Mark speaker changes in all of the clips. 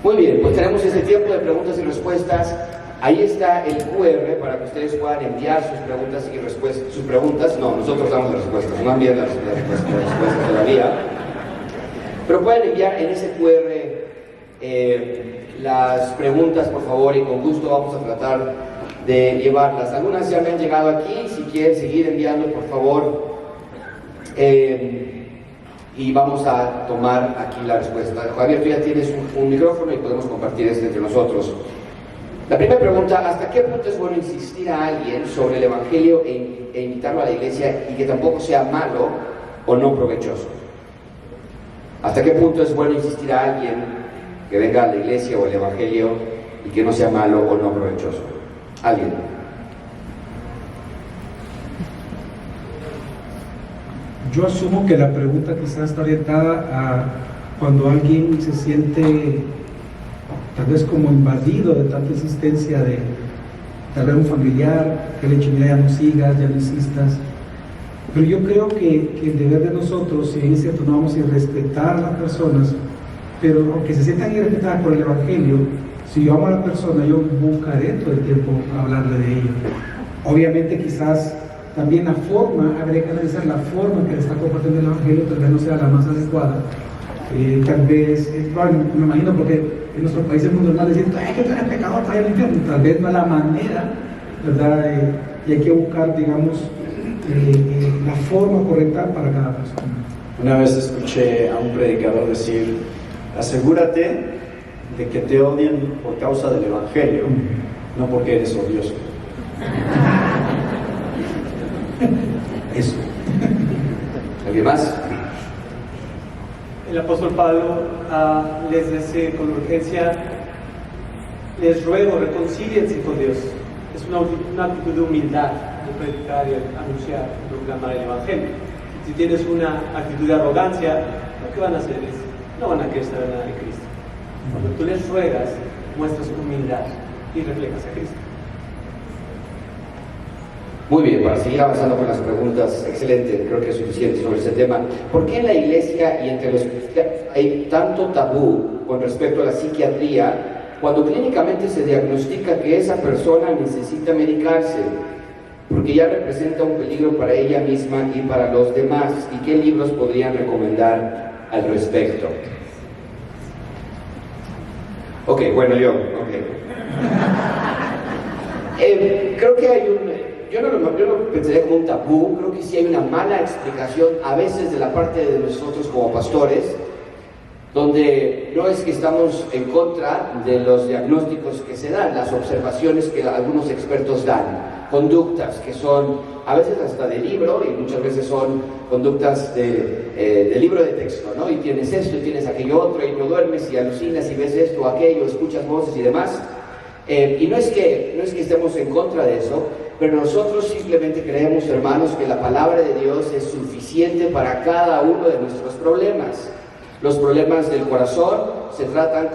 Speaker 1: Muy bien, pues tenemos este tiempo de preguntas y respuestas. Ahí está el QR para que ustedes puedan enviar sus preguntas y respuestas. Sus preguntas, no, nosotros damos las respuestas, no envían las respuestas todavía. Pero pueden enviar en ese QR las preguntas, por favor, y con gusto vamos a tratar de llevarlas. Algunas ya me han llegado aquí, si quieren seguir enviando, por favor. Y vamos a tomar aquí la respuesta. Javier, tú ya tienes un micrófono y podemos compartir este entre nosotros. La primera pregunta: ¿hasta qué punto es bueno insistir a alguien sobre el Evangelio e invitarlo a la iglesia y que tampoco sea malo o no provechoso? ¿Hasta qué punto es bueno insistir a alguien que venga a la iglesia o el Evangelio y que no sea malo o no provechoso? ¿Alguien?
Speaker 2: Yo asumo que la pregunta quizás está orientada a cuando alguien se siente tal vez como invadido de tanta insistencia de tal vez un familiar que le dice: mira, ya no sigas, ya no insistas. Pero yo creo que el deber de nosotros, si bien es cierto, no vamos a respetar a las personas, pero aunque se sientan irrespetadas por el Evangelio, si yo amo a la persona, yo buscaré todo el tiempo hablarle de ello. Obviamente quizás también la forma, habría que analizar la forma en que le está compartiendo el Evangelio, tal vez no sea la más adecuada. Tal vez, me imagino, porque en nuestro país es muy normal decir: ay, que tú eres pecador, trae el infierno. Tal vez no es la manera, ¿verdad? Y hay que buscar, digamos, la forma correcta para cada persona.
Speaker 3: Una vez escuché a un predicador decir: asegúrate de que te odien por causa del Evangelio, no porque eres odioso.
Speaker 2: Eso.
Speaker 1: ¿Alguien más?
Speaker 4: El apóstol Pablo les dice con urgencia: les ruego, reconcíliense con Dios. Es una actitud de humildad de predicar y anunciar, proclamar el Evangelio. Si tienes una actitud de arrogancia, lo que van a hacer es, no van a querer saber nada de Cristo. Cuando tú les ruegas, muestras humildad y reflejas a Cristo.
Speaker 1: Muy bien, para seguir avanzando con las preguntas, excelente, creo que es suficiente sobre este tema. ¿Por qué en la iglesia y entre los cristianos hay tanto tabú con respecto a la psiquiatría cuando clínicamente se diagnostica que esa persona necesita medicarse? Porque ya representa un peligro para ella misma y para los demás. ¿Y qué libros podrían recomendar al respecto? Ok, bueno, yo, creo que hay yo no lo pensaría como un tabú. Creo que sí hay una mala explicación a veces de la parte de nosotros como pastores, donde no es que estamos en contra de los diagnósticos que se dan, las observaciones que algunos expertos dan, conductas que son a veces hasta de libro y muchas veces son conductas de libro de texto, ¿no? Y tienes esto y tienes aquello otro y no duermes y alucinas y ves esto o aquello, escuchas voces y demás. Y no es que estemos en contra de eso, pero nosotros simplemente creemos, hermanos, que la palabra de Dios es suficiente para cada uno de nuestros problemas. Los problemas del corazón se tratan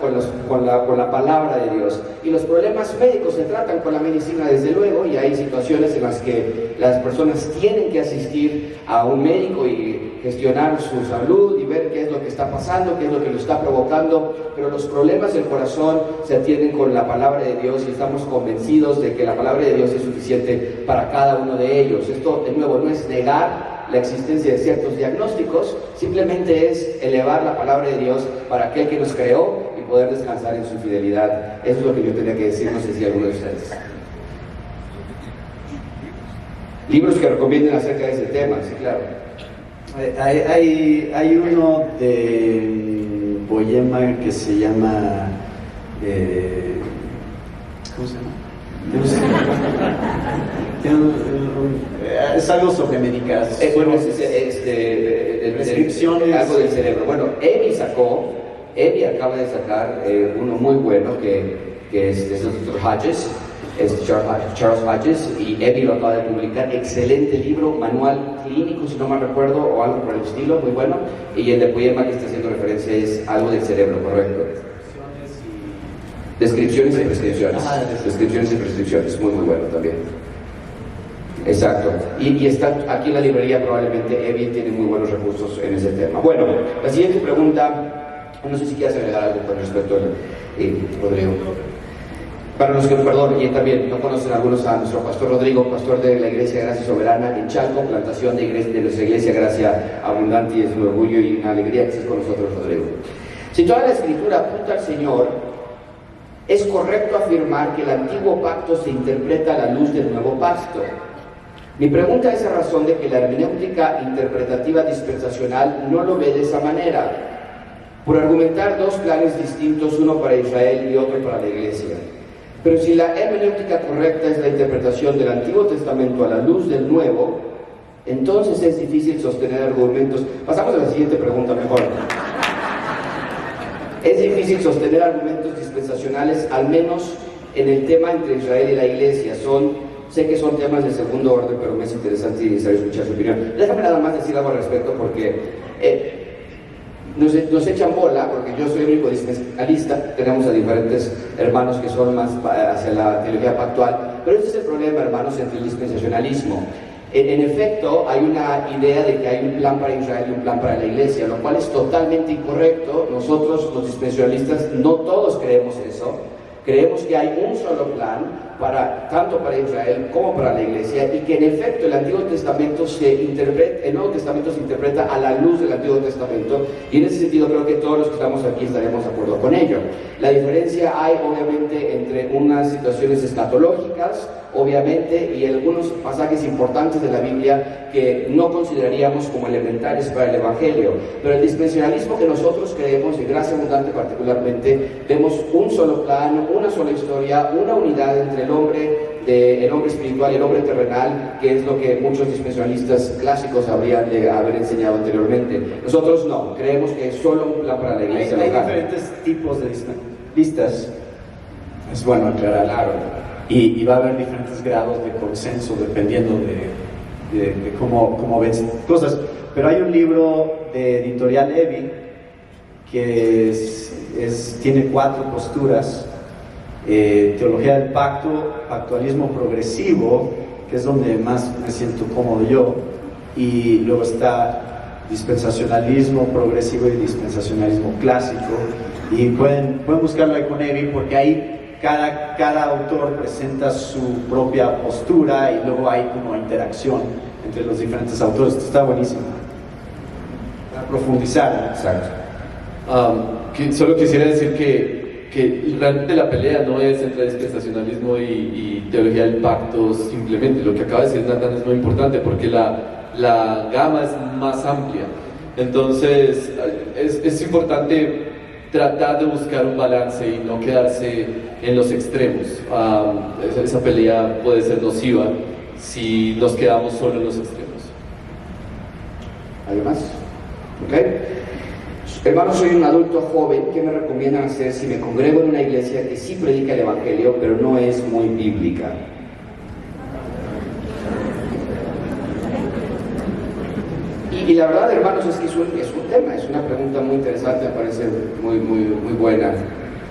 Speaker 1: con la palabra de Dios, y los problemas médicos se tratan con la medicina, desde luego, y hay situaciones en las que las personas tienen que asistir a un médico y gestionar su salud y ver qué es lo que está pasando, qué es lo que lo está provocando, pero los problemas del corazón se atienden con la palabra de Dios, y estamos convencidos de que la palabra de Dios es suficiente para cada uno de ellos. Esto, de nuevo, no es negar la existencia de ciertos diagnósticos, simplemente es elevar la palabra de Dios para aquel que nos creó y poder descansar en su fidelidad. Eso es lo que yo tenía que decir, no sé si alguno de ustedes. Libros que recomienden acerca de ese tema, sí, claro.
Speaker 3: Hay uno de Boyema que se llama ¿cómo se llama? Es algo sobre medicación.
Speaker 1: Bueno,
Speaker 3: descripciones.
Speaker 1: Algo del cerebro. Bueno, Evi acaba de sacar uno muy bueno que es el Dr. Hodges, Charles Hodges, y Evi lo acaba de publicar. Excelente libro, manual clínico, si no mal recuerdo, o algo por el estilo, muy bueno. Y el de Poema que está haciendo referencia es algo del cerebro, correcto. Descripciones y prescripciones. Descripciones y prescripciones, muy bueno también. Exacto. Y está aquí en la librería, probablemente Evi tiene muy buenos recursos en ese tema. Bueno, la siguiente pregunta, no sé si quieres agregar algo con respecto Rodrigo. Para los que, perdón, y también no conocen algunos a nuestro pastor Rodrigo, pastor de la Iglesia Gracia Soberana en Chalco, plantación de nuestra Iglesia Gracia Abundante, y es un orgullo y una alegría que estés con nosotros, Rodrigo. Si toda la Escritura apunta al Señor, es correcto afirmar que el antiguo pacto se interpreta a la luz del nuevo pacto. Mi pregunta es a razón de que la hermenéutica interpretativa dispensacional no lo ve de esa manera, por argumentar dos planes distintos, uno para Israel y otro para la Iglesia. Pero si la hermenéutica correcta es la interpretación del Antiguo Testamento a la luz del Nuevo, entonces es difícil sostener argumentos. Pasamos a la siguiente pregunta mejor. Es difícil sostener argumentos dispensacionales, al menos en el tema entre Israel y la Iglesia. Sé que son temas de segundo orden, pero me es interesante y necesario escuchar su opinión. Déjame nada más decir algo al respecto, porque nos echan bola, porque yo soy el único dispensacionalista. Tenemos a diferentes hermanos que son más hacia la teología pactual, pero este es el problema, hermanos, entre el dispensacionalismo. En efecto, hay una idea de que hay un plan para Israel y un plan para la Iglesia, lo cual es totalmente incorrecto. Nosotros, los dispensacionalistas, no todos creemos eso. Creemos que hay un solo plan, tanto para Israel como para la Iglesia, y que en efecto el Nuevo Testamento se interpreta a la luz del Antiguo Testamento, y en ese sentido creo que todos los que estamos aquí estaremos de acuerdo con ello. La diferencia hay obviamente entre unas situaciones escatológicas, obviamente, y algunos pasajes importantes de la Biblia que no consideraríamos como elementales para el Evangelio. Pero el dispensacionalismo que nosotros creemos, y Gracia Abundante particularmente, vemos un solo plan, una sola historia, una unidad entre el hombre espiritual y el hombre terrenal, que es lo que muchos dispensacionalistas clásicos habrían de haber enseñado anteriormente. Nosotros no, creemos que es solo un plan para la Iglesia.
Speaker 3: Hay diferentes tipos de dispensacionalistas, es bueno aclarar. Claro. Y va a haber diferentes grados de consenso dependiendo de cómo ves cosas. Pero hay un libro de Editorial Levi que tiene 4 posturas: teología del pacto, pactualismo progresivo, que es donde más me siento cómodo yo, y luego está dispensacionalismo progresivo y dispensacionalismo clásico. Y pueden buscarlo ahí con Evi, porque ahí cada autor presenta su propia postura y luego hay como interacción entre los diferentes autores. Esto está buenísimo para profundizar.
Speaker 1: Exacto.
Speaker 5: Solo quisiera decir que realmente la pelea no es entre dispensacionalismo y teología del pacto simplemente. Lo que acaba de decir Nathan es muy importante, porque la gama es más amplia. Entonces es importante tratar de buscar un balance y no quedarse en los extremos. Esa pelea puede ser nociva si nos quedamos solo en los extremos.
Speaker 1: ¿Algo más? ¿Ok? Hermanos, soy un adulto joven. ¿Qué me recomiendan hacer si me congrego en una iglesia que sí predica el Evangelio, pero no es muy bíblica? Y la verdad, hermanos, es que es un tema, es una pregunta muy interesante, me parece muy buena.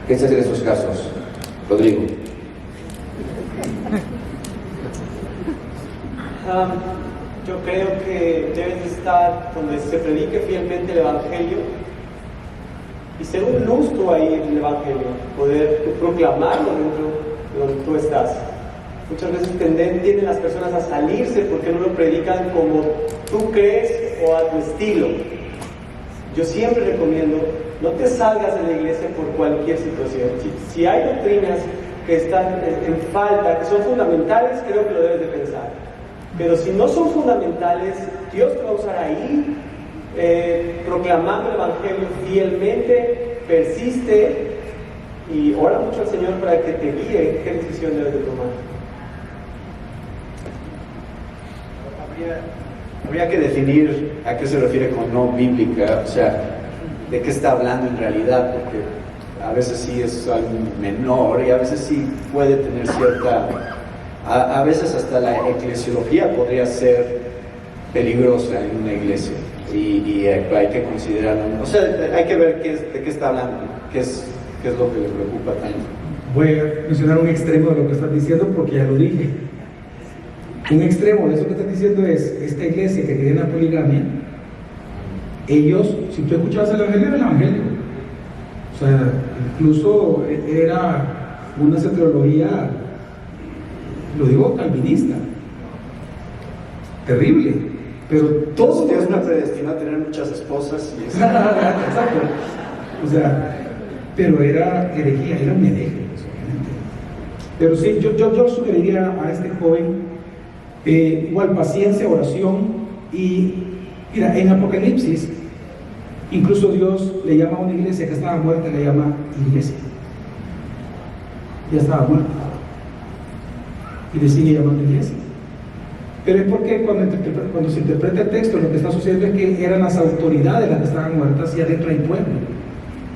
Speaker 1: ¿Qué se hace en esos casos? Rodrigo.
Speaker 4: Yo creo que debes estar donde se predique fielmente el Evangelio y ser un luz tú ahí en el Evangelio, poder proclamarlo dentro de donde tú estás. Muchas veces tienden las personas a salirse porque no lo predican como tú crees o a tu estilo. Yo siempre recomiendo, no te salgas de la iglesia por cualquier situación. Si hay doctrinas que están en falta, que son fundamentales, creo que lo debes de pensar. Pero si no son fundamentales, Dios te va a usar ahí, proclamando el Evangelio fielmente, persiste y ora mucho al Señor para que te guíe qué decisión debes de tomar.
Speaker 3: Habría que definir a qué se refiere con no bíblica, o sea, de qué está hablando en realidad, porque a veces sí es algo menor y a veces sí puede tener cierta... A veces hasta la eclesiología podría ser peligrosa en una iglesia y hay que considerarlo. O sea, hay que ver de qué está hablando, ¿no? qué es lo que le preocupa tanto.
Speaker 2: Voy a mencionar un extremo de lo que estás diciendo porque ya lo dije. Un extremo de eso que estás diciendo es esta iglesia que tiene la poligamia. Ellos, si tú escuchabas el Evangelio, era el Evangelio. O sea, incluso era una soteriología, lo digo calvinista, terrible, pero todo...
Speaker 3: Dios me predestinó a tener muchas esposas y eso.
Speaker 2: Exacto. O sea, pero era herejía, era un hereje, pues, obviamente. Pero sí, yo sugeriría a este joven igual paciencia, oración y mira, en Apocalipsis incluso Dios le llama a una iglesia que estaba muerta, le llama iglesia. Ya estaba muerta y le sigue llamando iglesia. Pero es porque cuando se interpreta el texto, lo que está sucediendo es que eran las autoridades las que estaban muertas y adentro hay pueblo.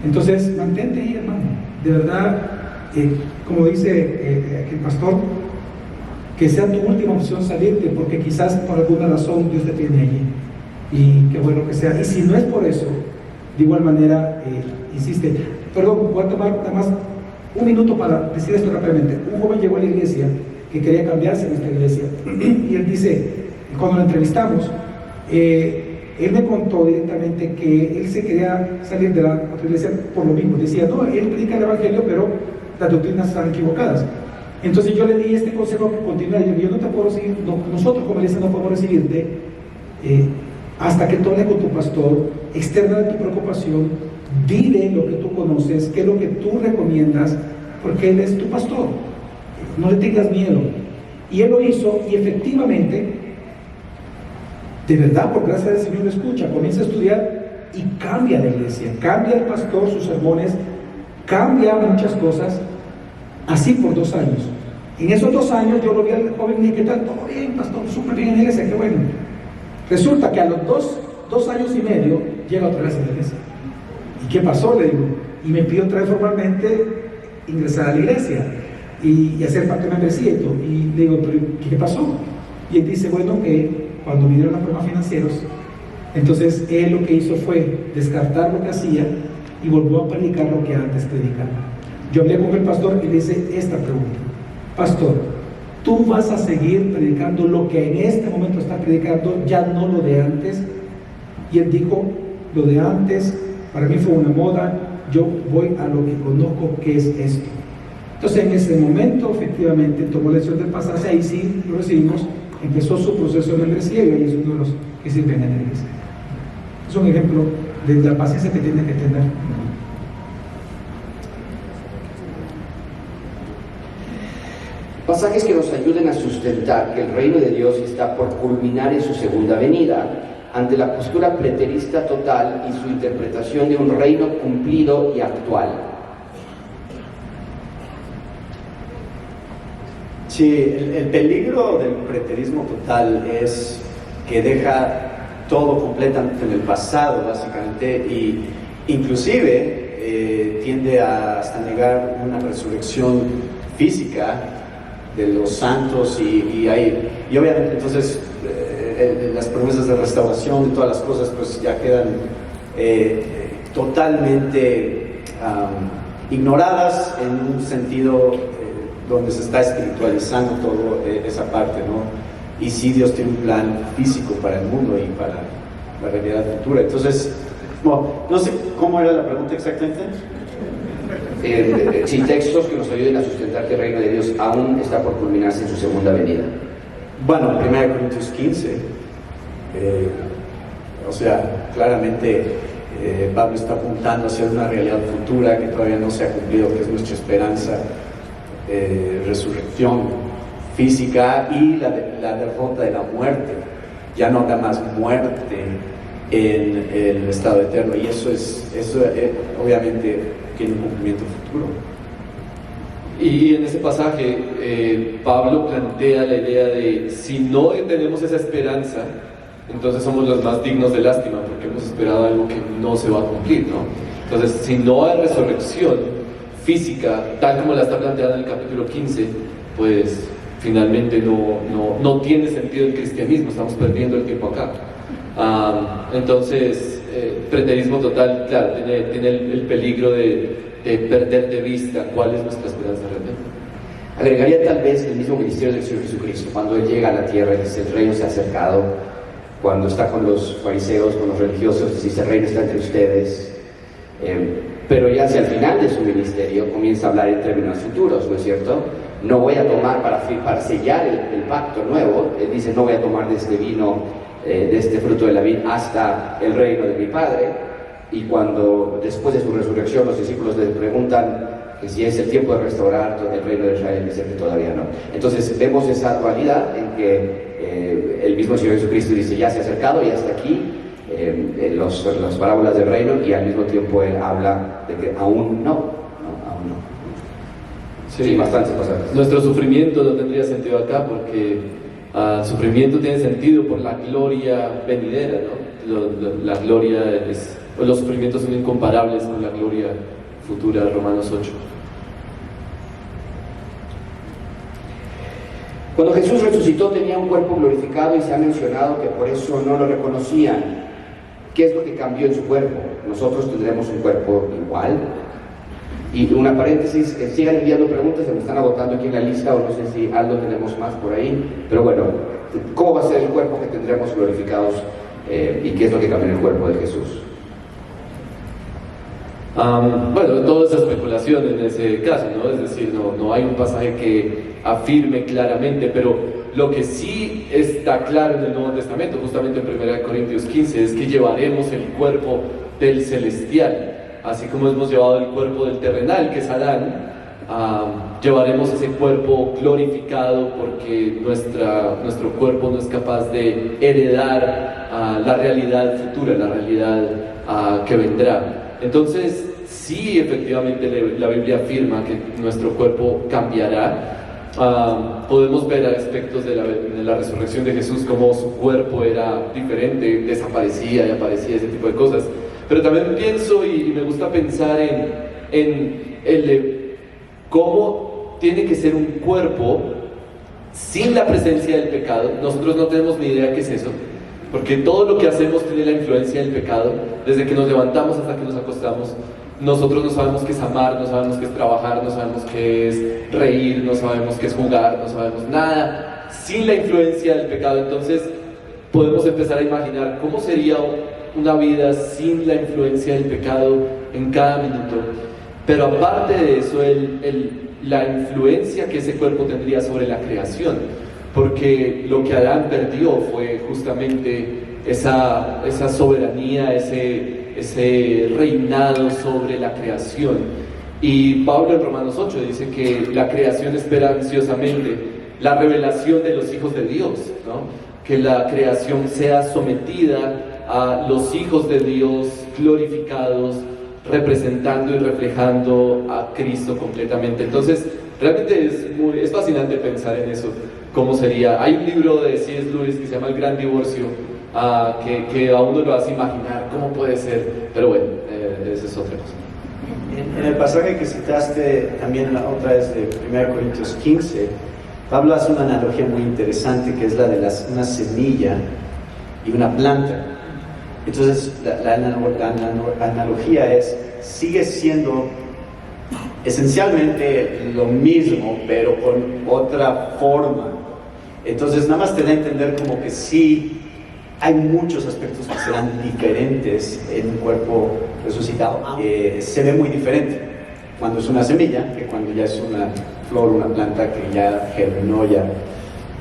Speaker 2: Entonces, mantente ahí, hermano. De verdad, como dice aquí el pastor, que sea tu última opción salirte, porque quizás por alguna razón Dios te tiene allí. Y qué bueno que sea. Y si no es por eso, de igual manera, insiste. Perdón, voy a tomar nada más un minuto para decir esto rápidamente. Un joven llegó a la iglesia que quería cambiarse en esta iglesia. Y él dice, cuando lo entrevistamos, él me contó directamente que él se quería salir de la otra iglesia por lo mismo. Decía, no, él predica el evangelio, pero las doctrinas están equivocadas. Entonces yo le di este consejo que continúa. Yo no te puedo seguir, nosotros como iglesia no podemos recibirte hasta que tú hables con tu pastor, externa de tu preocupación, dile lo que tú conoces, qué es lo que tú recomiendas, porque él es tu pastor. No le tengas miedo. Y él lo hizo, y efectivamente, de verdad, por gracia del Señor, lo escucha, comienza a estudiar y cambia la iglesia, cambia el pastor, sus sermones, cambia muchas cosas, así por 2 años. En esos 2 años yo lo vi al joven y dije, ¿qué tal? Todo bien, pastor, súper bien en la iglesia, qué bueno. Resulta que a los 2 años y medio llega otra vez a la iglesia. ¿Y qué pasó? Le digo, y me pidió otra vez formalmente ingresar a la iglesia y hacer parte de membresía y todo. Y le digo, ¿pero qué pasó? Y él dice, bueno, que cuando vinieron los problemas financieros, entonces él lo que hizo fue descartar lo que hacía y volvió a predicar lo que antes predicaba. Yo hablé con el pastor y le hice esta pregunta: pastor, ¿tú vas a seguir predicando lo que en este momento está predicando, ya no lo de antes? Y él dijo, lo de antes para mí fue una moda, yo voy a lo que conozco, que es esto. Entonces en ese momento efectivamente tomó la decisión de pasarse, ahí sí lo recibimos, empezó su proceso de membresía y hoy es uno de los que sirven en la iglesia. Es un ejemplo de la paciencia que tiene que tener.
Speaker 1: Pasajes que nos ayuden a sustentar que el reino de Dios está por culminar en su segunda venida, ante la postura preterista total y su interpretación de un reino cumplido y actual.
Speaker 3: Sí, el peligro del preterismo total es que deja todo completamente en el pasado, básicamente, y inclusive tiende a hasta negar una resurrección física de los santos y obviamente entonces las promesas de restauración de todas las cosas pues ya quedan totalmente ignoradas en un sentido donde se está espiritualizando toda esa parte, ¿no? Y sí, Dios tiene un plan físico para el mundo y para la realidad futura. Entonces, no sé cómo era la pregunta exactamente.
Speaker 1: Sí, textos que nos ayuden a sustentar que el reino de Dios aún está por culminarse en su segunda venida.
Speaker 3: Bueno, 1 Corintios 15, o sea, claramente Pablo está apuntando hacia una realidad futura que todavía no se ha cumplido, que es nuestra esperanza, resurrección física y la derrota de la muerte. Ya no habrá más muerte en el estado eterno, y eso obviamente tiene un cumplimiento futuro.
Speaker 5: Y en ese pasaje Pablo plantea la idea de si no tenemos esa esperanza, entonces somos los más dignos de lástima porque hemos esperado algo que no se va a cumplir, ¿no? Entonces, si no hay resurrección física, tal como la está planteada en el capítulo 15, pues finalmente no tiene sentido el cristianismo, estamos perdiendo el tiempo acá. Entonces, preterismo total, claro, tiene el peligro de perder de vista cuál es nuestra esperanza realmente.
Speaker 1: Agregaría tal vez el mismo ministerio del Señor Jesucristo, cuando Él llega a la tierra y dice, el reino se ha acercado, cuando está con los fariseos, con los religiosos, dice, el reino está entre ustedes. pero ya hacia el final de su ministerio comienza a hablar en términos futuros, ¿no es cierto? No voy a tomar para sellar el pacto nuevo, él dice, no voy a tomar de este vino, de este fruto de la vid hasta el reino de mi Padre. Y cuando después de su resurrección los discípulos le preguntan que si es el tiempo de restaurar el reino de Israel, dice que todavía no. Entonces vemos esa dualidad en que el mismo Señor Jesucristo dice, ya se ha acercado y hasta aquí, las parábolas del reino, y al mismo tiempo él habla de que aún no, aún no. Sí, bastantes pasajes.
Speaker 5: Nuestro sufrimiento no tendría sentido acá porque el sufrimiento tiene sentido por la gloria venidera, ¿no? La gloria los sufrimientos son incomparables con la gloria futura, Romanos 8.
Speaker 1: Cuando Jesús resucitó tenía un cuerpo glorificado y se ha mencionado que por eso no lo reconocían. ¿Qué es lo que cambió en su cuerpo? Nosotros tendremos un cuerpo igual. Y una paréntesis, sigan enviando preguntas, se me están agotando aquí en la lista, o no sé si algo tenemos más por ahí, pero bueno, ¿cómo va a ser el cuerpo que tendremos glorificados y qué es lo que cambia en el cuerpo de Jesús?
Speaker 5: Bueno, todo es especulación en ese caso, ¿no? Es decir, no hay un pasaje que afirme claramente, pero lo que sí está claro en el Nuevo Testamento, justamente en 1 Corintios 15, es que llevaremos el cuerpo del celestial. Así como hemos llevado el cuerpo del terrenal, que es Adán, llevaremos ese cuerpo glorificado porque nuestro cuerpo no es capaz de heredar la realidad futura, la realidad que vendrá. Entonces, sí, efectivamente la Biblia afirma que nuestro cuerpo cambiará. Podemos ver aspectos de la resurrección de Jesús, como su cuerpo era diferente, desaparecía y aparecía, ese tipo de cosas. Pero también pienso y me gusta pensar en cómo tiene que ser un cuerpo sin la presencia del pecado. Nosotros no tenemos ni idea qué es eso, porque todo lo que hacemos tiene la influencia del pecado. Desde que nos levantamos hasta que nos acostamos, nosotros no sabemos qué es amar, no sabemos qué es trabajar, no sabemos qué es reír, no sabemos qué es jugar, no sabemos nada sin la influencia del pecado. Entonces podemos empezar a imaginar cómo sería una vida sin la influencia del pecado en cada minuto. Pero aparte de eso, la influencia que ese cuerpo tendría sobre la creación, porque lo que Adán perdió fue justamente esa soberanía, ese reinado sobre la creación. Y Pablo en Romanos 8 dice que la creación espera ansiosamente la revelación de los hijos de Dios, ¿no? Que la creación sea sometida a los hijos de Dios glorificados, representando y reflejando a Cristo completamente. Entonces, realmente es fascinante pensar en eso, cómo sería. Hay un libro de C.S. Lewis que se llama El Gran Divorcio, que a uno lo hace imaginar cómo puede ser, pero bueno, esa es otra cosa.
Speaker 3: En el pasaje que citaste también la otra vez de 1 Corintios 15, Pablo hace una analogía muy interesante, que es la de una semilla y una planta. Entonces la analogía sigue siendo esencialmente lo mismo, pero con otra forma. Entonces nada más te da a entender como que sí hay muchos aspectos que serán diferentes en un cuerpo resucitado. Se ve muy diferente cuando es una semilla que cuando ya es una flor, una planta que ya germinó, ya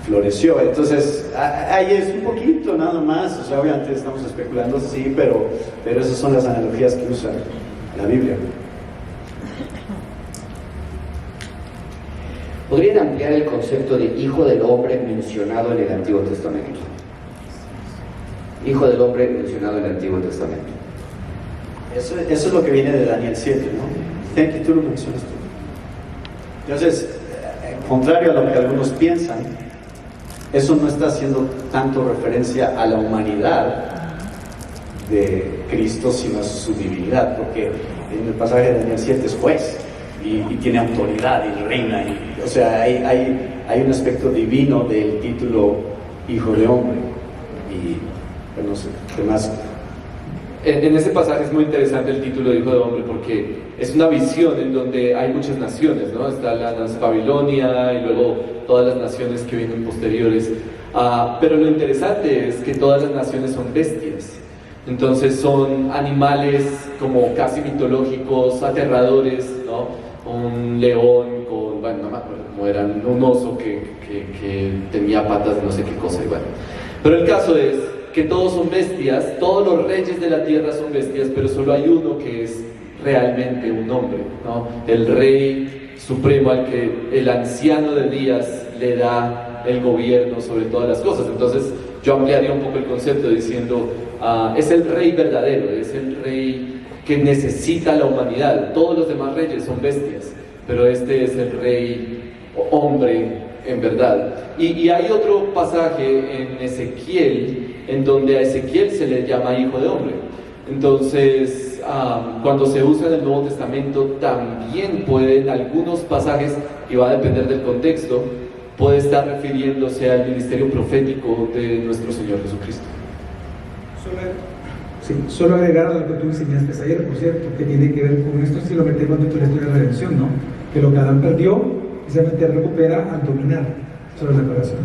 Speaker 3: floreció. Entonces ahí es un poquito nada más, o sea, obviamente estamos especulando, sí, pero esas son las analogías que usa la Biblia.
Speaker 1: ¿Podrían ampliar el concepto de hijo del hombre mencionado en el Antiguo Testamento? Hijo del hombre mencionado en el Antiguo Testamento.
Speaker 3: Eso es lo que viene de Daniel 7, ¿no? Thank you, tú lo mencionas tú. Entonces, contrario a lo que algunos piensan, eso no está haciendo tanto referencia a la humanidad de Cristo, sino a su divinidad, porque en el pasaje de Daniel 7 es juez y tiene autoridad y reina, o sea, hay un aspecto divino del título hijo de hombre. Y pues, no sé, ¿qué más?
Speaker 5: En ese pasaje es muy interesante el título de hijo de hombre, porque es una visión en donde hay muchas naciones, ¿no? Está la Babilonia y luego todas las naciones que vienen posteriores. Pero lo interesante es que todas las naciones son bestias. Entonces son animales como casi mitológicos, aterradores, ¿no? Un león con, bueno, no me acuerdo cómo eran, un oso que tenía patas de no sé qué cosa, y bueno. Pero el caso es que todos son bestias, todos los reyes de la tierra son bestias, pero solo hay uno que es realmente un hombre, ¿no? El rey supremo al que el anciano de días le da el gobierno sobre todas las cosas. Entonces yo ampliaría un poco el concepto diciendo, es el rey verdadero, es el rey que necesita la humanidad. Todos los demás reyes son bestias, pero este es el rey hombre en verdad. Y hay otro pasaje en Ezequiel, en donde a Ezequiel se le llama hijo de hombre. Entonces, cuando se usa en el Nuevo Testamento, también puede en algunos pasajes, y va a depender del contexto, puede estar refiriéndose al ministerio profético de nuestro Señor Jesucristo.
Speaker 2: Solo agregar a lo que tú enseñaste ayer, por cierto, que tiene que ver con esto, si lo metemos dentro de la historia de redención, ¿no? Que lo que Adán perdió, precisamente recupera al dominar sobre la creación.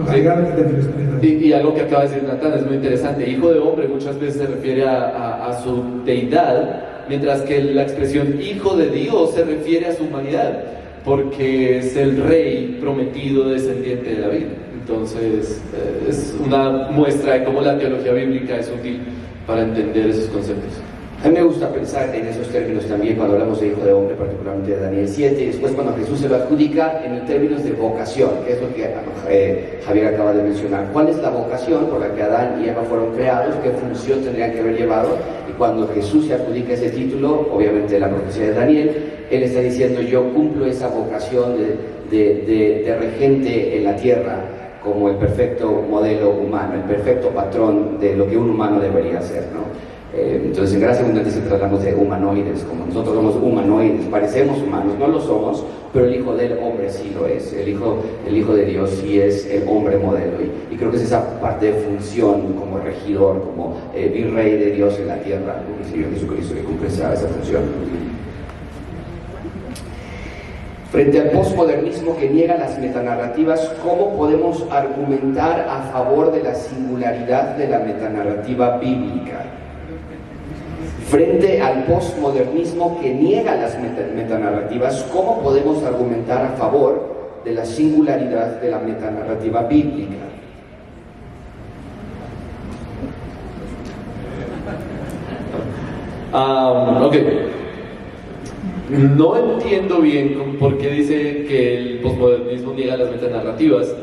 Speaker 2: Agregar dentro de la historia de redención.
Speaker 5: Y algo que acaba de decir Natán es muy interesante. Hijo de hombre muchas veces se refiere a su deidad, mientras que la expresión hijo de Dios se refiere a su humanidad, porque es el rey prometido descendiente de David. Entonces es una muestra de cómo la teología bíblica es útil para entender esos conceptos.
Speaker 1: A mí me gusta pensar en esos términos también cuando hablamos de hijo de hombre, particularmente de Daniel 7, y después cuando Jesús se lo adjudica en términos de vocación, que es lo que Javier acaba de mencionar. ¿Cuál es la vocación por la que Adán y Eva fueron creados? ¿Qué función tendrían que haber llevado? Y cuando Jesús se adjudica ese título, obviamente la profecía de Daniel, él está diciendo: yo cumplo esa vocación de regente en la tierra como el perfecto modelo humano, el perfecto patrón de lo que un humano debería ser, ¿no? Entonces en Gracia Abundante siempre hablamos de humanoides, como nosotros somos humanoides, parecemos humanos, no lo somos, pero el Hijo del Hombre sí lo es, el Hijo de Dios sí es el hombre modelo, y creo que es esa parte de función como regidor, como virrey de Dios en la tierra, el Señor Jesucristo que cumple esa función. Frente al posmodernismo que niega las metanarrativas, ¿cómo podemos argumentar a favor de la singularidad de la metanarrativa bíblica? Frente al posmodernismo que niega las metanarrativas, ¿cómo podemos argumentar a favor de la singularidad de la metanarrativa bíblica?
Speaker 5: Ok. No entiendo bien por qué dice que el posmodernismo niega las metanarrativas.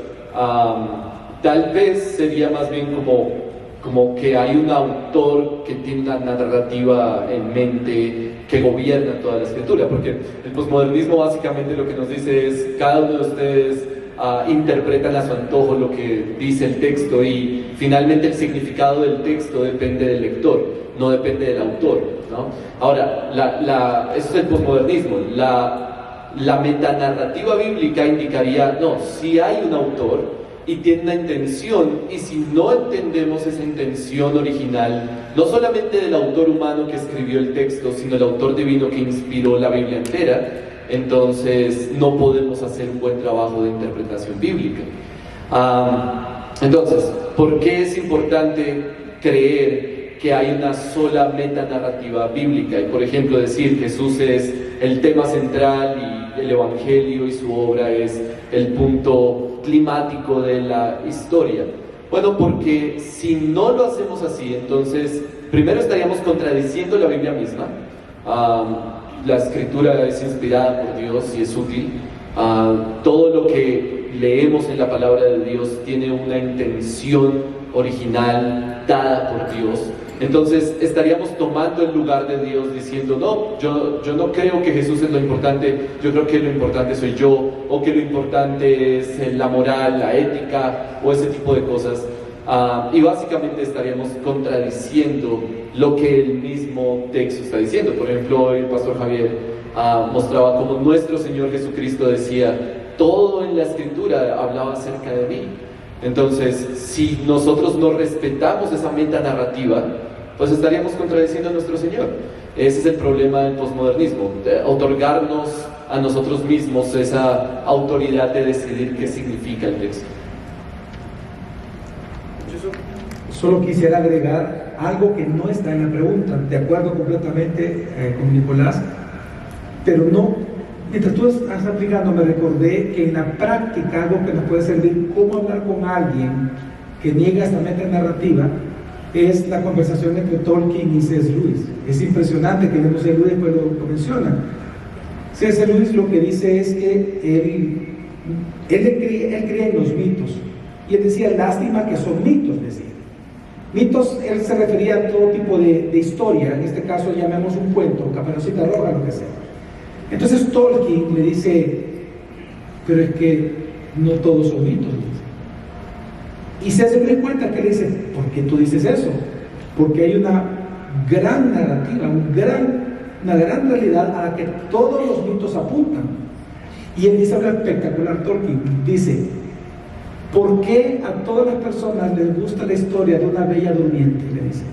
Speaker 5: Tal vez sería más bien como que hay un autor que tiene una narrativa en mente que gobierna toda la escritura, porque el posmodernismo básicamente lo que nos dice es: cada uno de ustedes interpretan a su antojo lo que dice el texto, y finalmente el significado del texto depende del lector, no depende del autor, ¿no? Ahora, eso es el posmodernismo. La metanarrativa bíblica indicaría: no, si hay un autor y tiene una intención, y si no entendemos esa intención original, no solamente del autor humano que escribió el texto, sino el autor divino que inspiró la Biblia entera, entonces no podemos hacer un buen trabajo de interpretación bíblica. Entonces, ¿por qué es importante creer que hay una sola metanarrativa bíblica? Y por ejemplo decir Jesús es el tema central y el Evangelio y su obra es el punto climático de la historia. Bueno, porque si no lo hacemos así, entonces primero estaríamos contradiciendo la Biblia misma. La escritura es inspirada por Dios y es útil. Todo lo que leemos en la palabra de Dios tiene una intención original dada por Dios. Entonces estaríamos tomando el lugar de Dios diciendo: no, yo no creo que Jesús es lo importante, yo creo que lo importante soy yo, o que lo importante es la moral, la ética o ese tipo de cosas. Y básicamente estaríamos contradiciendo lo que el mismo texto está diciendo. Por ejemplo, el pastor Javier mostraba cómo nuestro Señor Jesucristo decía: todo en la escritura hablaba acerca de mí. Entonces, si nosotros no respetamos esa metanarrativa, pues estaríamos contradiciendo a nuestro Señor. Ese es el problema del posmodernismo, otorgarnos a nosotros mismos esa autoridad de decidir qué significa el texto.
Speaker 2: Solo quisiera agregar algo que no está en la pregunta, de acuerdo completamente con Nicolás, pero no, mientras tú estás aplicando me recordé que en la práctica algo que nos puede servir cómo hablar con alguien que niega esta metanarrativa es la conversación entre Tolkien y C.S. Lewis. Es impresionante que C.S. Lewis después lo menciona. C.S. Lewis lo que dice es que él creía en los mitos, y él decía, lástima que son mitos, decía. Mitos, él se refería a todo tipo de historia, en este caso llamemos un cuento, Caperucita Roja, lo que sea. Entonces Tolkien le dice, pero es que no todos son mitos, dice. Y se hace cuenta que le dice, ¿por qué tú dices eso? Porque hay una gran narrativa, una gran realidad a la que todos los mitos apuntan. Y él dice algo espectacular, Tolkien, dice, ¿por qué a todas las personas les gusta la historia de una bella durmiente? Le dice.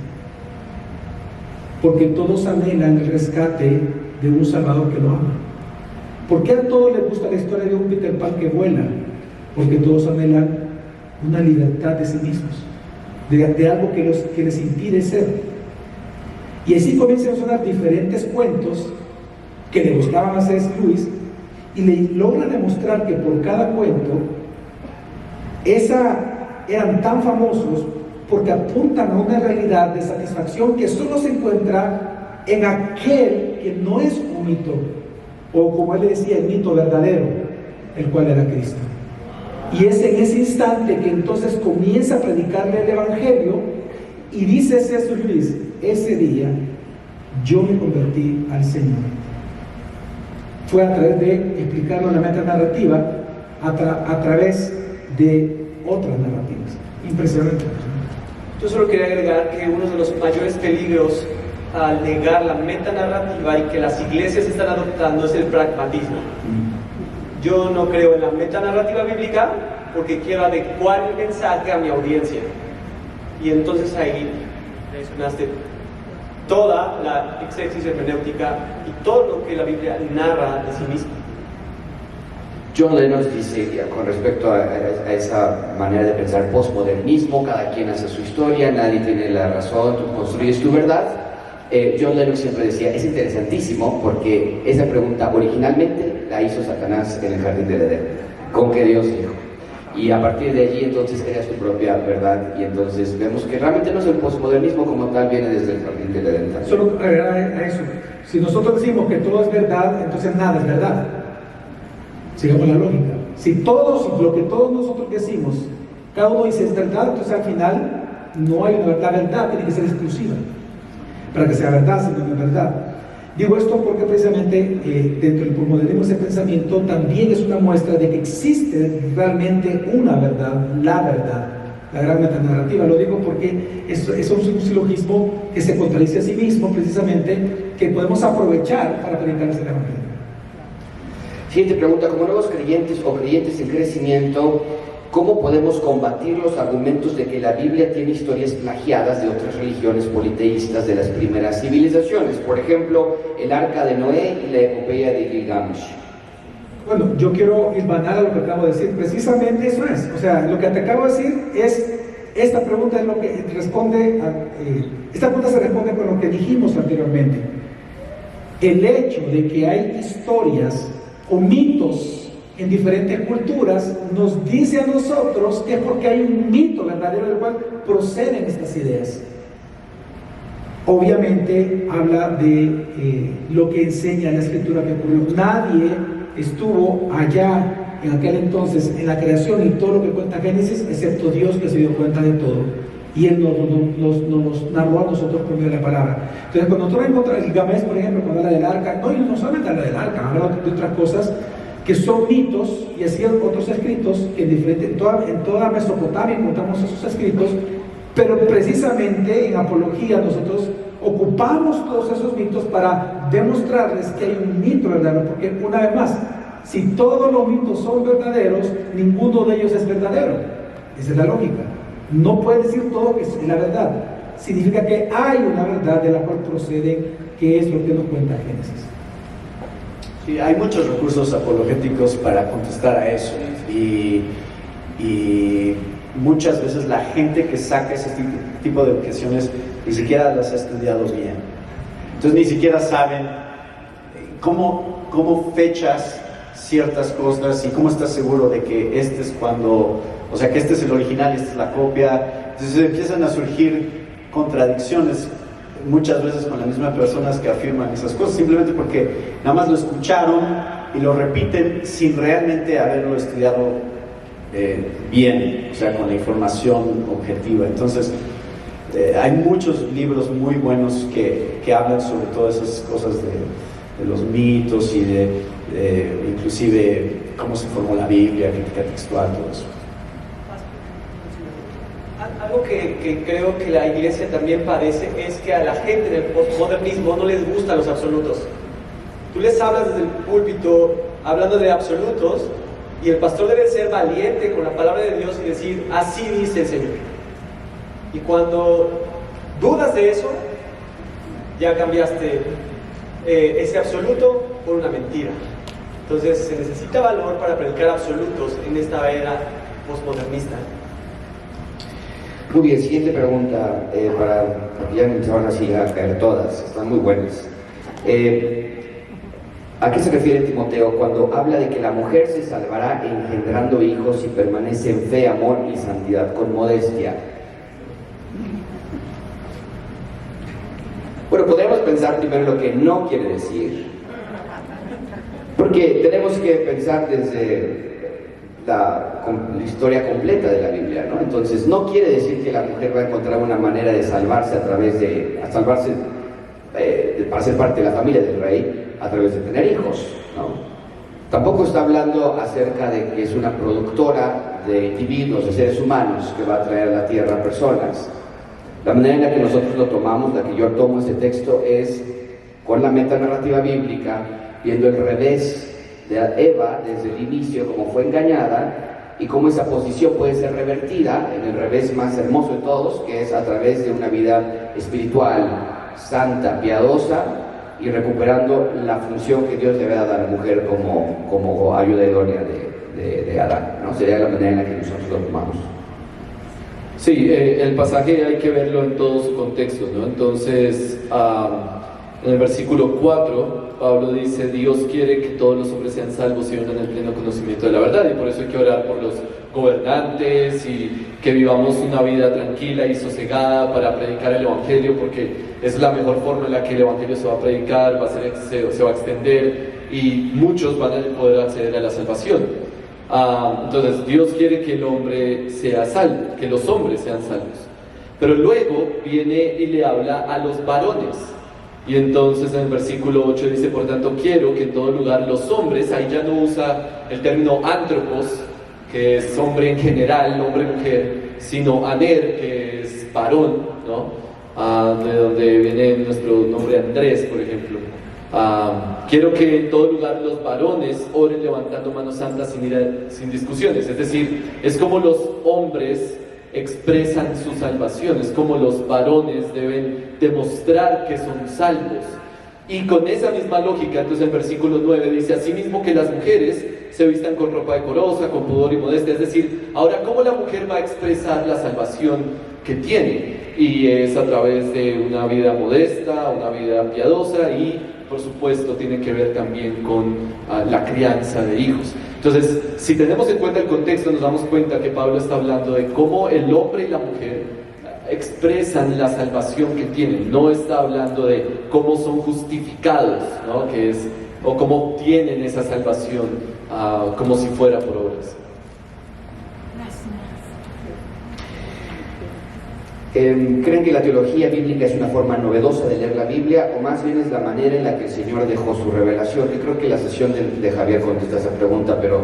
Speaker 2: Porque todos anhelan el rescate de un Salvador que lo ama. ¿Por qué a todos les gusta la historia de un Peter Pan que vuela? Porque todos anhelan una libertad de sí mismos, de algo que les impide ser. Y así comienzan a sonar diferentes cuentos que le gustaban a C.S. Lewis, y le logran demostrar que por cada cuento eran tan famosos porque apuntan a una realidad de satisfacción que solo se encuentra en aquel que no es un mito, o como él le decía, el mito verdadero, el cual era Cristo. Y es en ese instante que entonces comienza a predicarle el Evangelio, y dice C.S. Lewis, ese día yo me convertí al Señor. Fue a través de explicarlo en la metanarrativa, a través de otras narrativas. Impresionante.
Speaker 4: Yo solo quería agregar que uno de los mayores peligros al negar la metanarrativa y que las iglesias están adoptando es el pragmatismo. Yo no creo en la metanarrativa bíblica porque quiero adecuar el mensaje a mi audiencia. Y entonces ahí mencionaste toda la exégesis hermenéutica y todo lo que la Biblia narra de sí misma.
Speaker 1: John Lennon dice, con respecto a esa manera de pensar, postmodernismo, cada quien hace su historia, nadie tiene la razón, tú construyes tu verdad. John Lennon siempre decía, es interesantísimo porque esa pregunta originalmente la hizo Satanás en el jardín del Edén, con que Dios dijo. Y a partir de allí entonces creas tu propia verdad, y entonces vemos que realmente no es el postmodernismo como tal, viene desde el jardín del Edén también.
Speaker 2: Solo agregar a eso, si nosotros decimos que todo es verdad, entonces nada es verdad. Sigamos la lógica. Si lo que todos nosotros decimos, cada uno dice es verdad, entonces al final no hay una verdad, tiene que ser exclusiva para que sea verdad, si no es verdad. Digo esto porque precisamente dentro del postmodernismo ese pensamiento también es una muestra de que existe realmente una verdad, la gran metanarrativa. Lo digo porque es un silogismo que se contradice a sí mismo, precisamente, que podemos aprovechar para predicar este evangelio.
Speaker 1: Siguiente pregunta, como nuevos creyentes o creyentes en crecimiento, ¿cómo podemos combatir los argumentos de que la Biblia tiene historias plagiadas de otras religiones politeístas de las primeras civilizaciones? Por ejemplo, el Arca de Noé y la epopeya de Gilgamesh.
Speaker 2: Bueno, yo quiero hilvanar a lo que acabo de decir. Precisamente eso es. O sea, lo que te acabo de decir es, esta pregunta es lo que responde, esta pregunta se responde con lo que dijimos anteriormente. El hecho de que hay historias o mitos en diferentes culturas nos dice a nosotros que es porque hay un mito verdadero del cual proceden estas ideas. Obviamente habla de lo que enseña la escritura que ocurrió. Nadie estuvo allá en aquel entonces en la creación y todo lo que cuenta Génesis, excepto Dios, que se dio cuenta de todo. Y Él nos narró a nosotros por medio de la palabra. Entonces, cuando nosotros encontramos el Gilgamesh, por ejemplo, cuando habla del arca, no solamente habla del arca, habla de otras cosas que son mitos, y así otros escritos, que en toda Mesopotamia encontramos esos escritos, pero precisamente en apología nosotros ocupamos todos esos mitos para demostrarles que hay un mito verdadero, porque una vez más, si todos los mitos son verdaderos, ninguno de ellos es verdadero. Esa es la lógica. No puede decir todo que es la verdad. Significa que hay una verdad de la cual procede, que es lo que nos cuenta Génesis.
Speaker 3: Sí, hay muchos recursos apologéticos para contestar a eso. Y muchas veces la gente que saca ese tipo de objeciones ni siquiera las ha estudiado bien. Entonces ni siquiera saben cómo fechas ciertas cosas y cómo estás seguro de que este es cuando, o sea, que este es el original y esta es la copia. Entonces empiezan a surgir contradicciones muchas veces con las mismas personas que afirman esas cosas, simplemente porque nada más lo escucharon y lo repiten sin realmente haberlo estudiado bien, o sea, con la información objetiva. Entonces, hay muchos libros muy buenos que hablan sobre todas esas cosas de los mitos y inclusive cómo se formó la Biblia, crítica textual, todo eso.
Speaker 4: Algo que creo que la iglesia también padece es que a la gente del postmodernismo no les gustan los absolutos. Tú les hablas desde el púlpito hablando de absolutos y el pastor debe ser valiente con la palabra de Dios y decir, así dice el Señor. Y cuando dudas de eso, ya cambiaste ese absoluto por una mentira. Entonces se necesita valor para predicar absolutos en esta era postmodernista.
Speaker 1: Muy bien, siguiente pregunta, porque ya empezaron así a caer todas, están muy buenas. ¿A qué se refiere Timoteo cuando habla de que la mujer se salvará engendrando hijos si permanece en fe, amor y santidad con modestia? Bueno, podríamos pensar primero lo que no quiere decir, porque tenemos que pensar desde la historia completa de la Biblia, ¿no? Entonces, no quiere decir que la mujer va a encontrar una manera de salvarse para ser parte de la familia del rey a través de tener hijos, ¿no? Tampoco está hablando acerca de que es una productora de individuos, de seres humanos, que va a traer a la tierra personas. La manera en la que nosotros lo tomamos, la que yo tomo este texto, es con la metanarrativa bíblica, viendo el revés de Eva desde el inicio, cómo fue engañada y cómo esa posición puede ser revertida en el revés más hermoso de todos, que es a través de una vida espiritual, santa, piadosa y recuperando la función que Dios le había dado a la mujer como ayuda idónea de Adán, ¿no? Sería la manera en la que nosotros lo tomamos.
Speaker 5: Sí, el pasaje hay que verlo en todo su contexto, ¿no? Entonces, en el versículo 4, Pablo dice, Dios quiere que todos los hombres sean salvos y vengan al pleno conocimiento de la verdad, y por eso hay que orar por los gobernantes y que vivamos una vida tranquila y sosegada para predicar el Evangelio, porque es la mejor forma en la que el Evangelio se va a predicar, se va a extender y muchos van a poder acceder a la salvación. Entonces Dios quiere que el hombre sea salvo, que los hombres sean salvos, pero luego viene y le habla a los varones. Y entonces en el versículo 8 dice, por tanto quiero que en todo lugar los hombres, ahí ya no usa el término antropos, que es hombre en general, hombre-mujer, sino aner, que es varón, ¿no? De donde viene nuestro nombre Andrés, por ejemplo. Quiero que en todo lugar los varones oren levantando manos santas sin discusiones. Es decir, es como los hombres expresan su salvación, es como los varones deben demostrar que son salvos. Y con esa misma lógica, entonces el versículo 9 dice, asimismo que las mujeres se vistan con ropa decorosa, con pudor y modestia. Es decir, ahora, ¿cómo la mujer va a expresar la salvación que tiene? Y es a través de una vida modesta, una vida piadosa y, por supuesto, tiene que ver también con la crianza de hijos. Entonces, si tenemos en cuenta el contexto, nos damos cuenta que Pablo está hablando de cómo el hombre y la mujer expresan la salvación que tienen. No está hablando de cómo son justificados, ¿no? O cómo obtienen esa salvación como si fuera por obras.
Speaker 1: ¿Creen que la teología bíblica es una forma novedosa de leer la Biblia o más bien es la manera en la que el Señor dejó su revelación? Yo creo que la sesión de Javier contesta esa pregunta, pero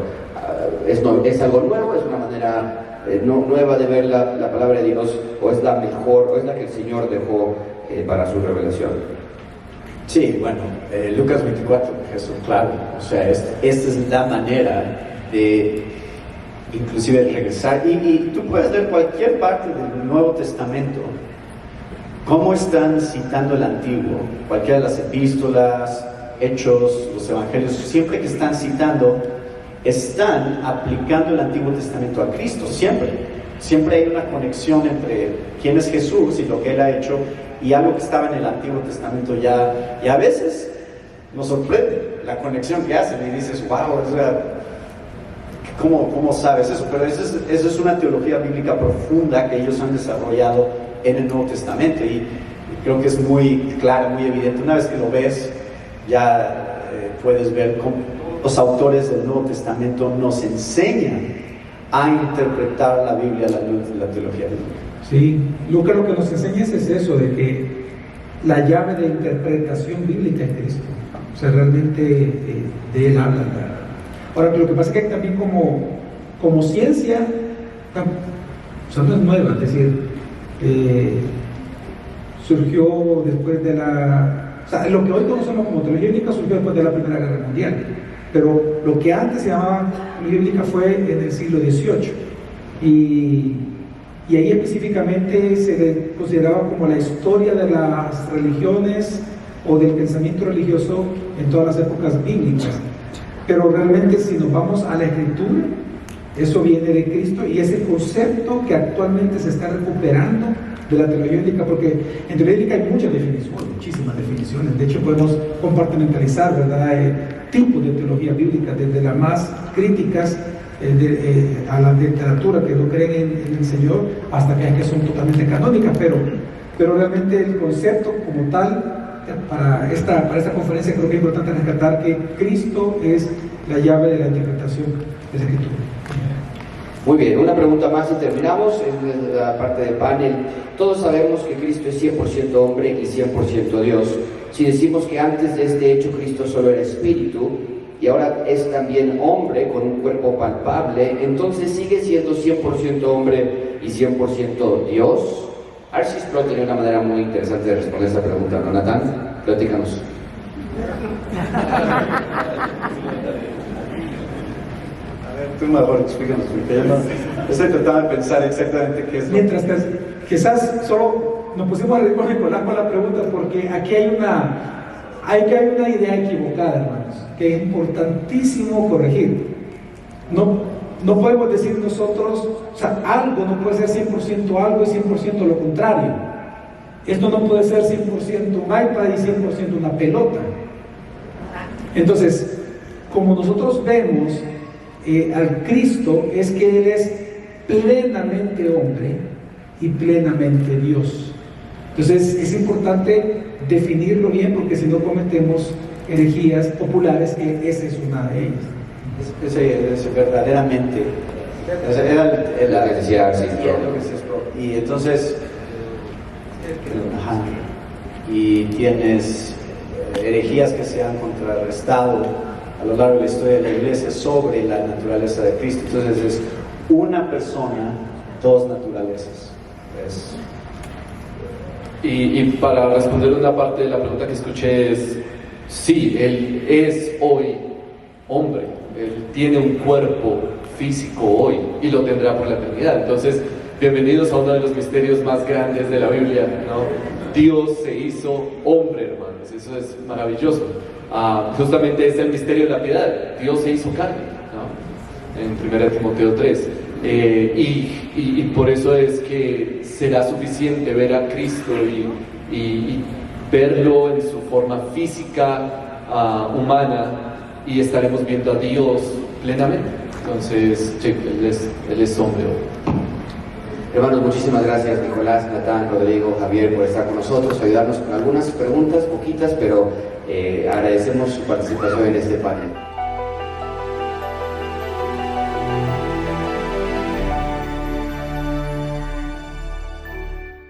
Speaker 1: ¿es algo nuevo? ¿Es una manera nueva de ver la palabra de Dios? ¿O es la mejor, o es la que el Señor dejó para su revelación?
Speaker 3: Sí, bueno, Lucas 24 es claro, o sea, esta es la manera de inclusive regresar, y tú puedes leer cualquier parte del Nuevo Testamento, cómo están citando el Antiguo, cualquiera de las epístolas, Hechos, los Evangelios, siempre que están citando, están aplicando el Antiguo Testamento a Cristo, siempre. siempre hay una conexión entre quién es Jesús y lo que Él ha hecho y algo que estaba en el Antiguo Testamento ya, y a veces nos sorprende la conexión que hacen y dices, wow, o sea, ¿cómo sabes eso? Pero eso es una teología bíblica profunda que ellos han desarrollado en el Nuevo Testamento y creo que es muy claro, muy evidente. Una vez que lo ves, ya puedes ver cómo los autores del Nuevo Testamento nos enseñan a interpretar la Biblia a la luz de la teología bíblica.
Speaker 2: Sí, Lucas lo que nos enseña es eso, de que la llave de interpretación bíblica es Cristo. O sea, realmente de Él habla. Ahora, lo que pasa es que también como ciencia, o sea, no es nueva, es decir, surgió después de o sea, lo que hoy conocemos como teología bíblica surgió después de la Primera Guerra Mundial, pero lo que antes se llamaba teología bíblica fue en el siglo XVIII, y ahí específicamente se le consideraba como la historia de las religiones o del pensamiento religioso en todas las épocas bíblicas. Pero realmente si nos vamos a la Escritura, eso viene de Cristo y es el concepto que actualmente se está recuperando de la teología bíblica, porque en teología bíblica hay muchas definiciones, muchísimas definiciones. De hecho podemos compartimentalizar, ¿verdad?, tipos de teología bíblica, desde las más críticas a la literatura que no creen en el Señor, hasta que son totalmente canónicas, pero realmente el concepto como tal, para esta conferencia creo que es importante rescatar que Cristo es la llave de la interpretación de la Escritura.
Speaker 1: Muy bien, una pregunta más y terminamos en la parte del panel. Todos sabemos que Cristo es 100% hombre y 100% Dios. Si decimos que antes de este hecho Cristo solo era espíritu y ahora es también hombre con un cuerpo palpable, entonces sigue siendo 100% hombre y 100% Dios. R.C. Sproul tenía una manera muy interesante de responder esta pregunta, ¿no, Natán? Platícanos.
Speaker 3: A ver, tú mejor explícanos, porque yo no estoy tratando de pensar exactamente qué es lo
Speaker 2: Mientras que quizás solo nos pusimos a reír con Nicolás con la pregunta, porque aquí hay una idea equivocada, hermanos, que es importantísimo corregir. No podemos decir nosotros, o sea, algo no puede ser 100% algo y 100% lo contrario. Esto no puede ser 100% un iPad y 100% una pelota. Entonces, como nosotros vemos al Cristo, es que Él es plenamente hombre y plenamente Dios. Entonces, es importante definirlo bien, porque si no cometemos herejías populares, que esa es una de ellas.
Speaker 3: Es verdaderamente era
Speaker 1: La que decía R.C.
Speaker 3: Sproul. Y entonces y tienes herejías que se han contrarrestado a lo largo de la historia de la iglesia sobre la naturaleza de Cristo. Entonces es una persona, dos naturalezas.
Speaker 5: Y para responder una parte de la pregunta que escuché es, sí, Él es hoy hombre, Él tiene un cuerpo físico hoy y lo tendrá por la eternidad. Entonces, bienvenidos a uno de los misterios más grandes de la Biblia, ¿no? Dios se hizo hombre, hermanos, eso es maravilloso. Justamente es el misterio de la piedad, Dios se hizo carne, ¿no? En 1 Timoteo 3. Y por eso es que será suficiente ver a Cristo y verlo en su forma física, humana, y estaremos viendo a Dios plenamente. Entonces, Él es hombre.
Speaker 1: Hermanos, muchísimas gracias, Nicolás, Natán, Rodrigo, Javier, por estar con nosotros, ayudarnos con algunas preguntas, poquitas, pero agradecemos su participación en este panel.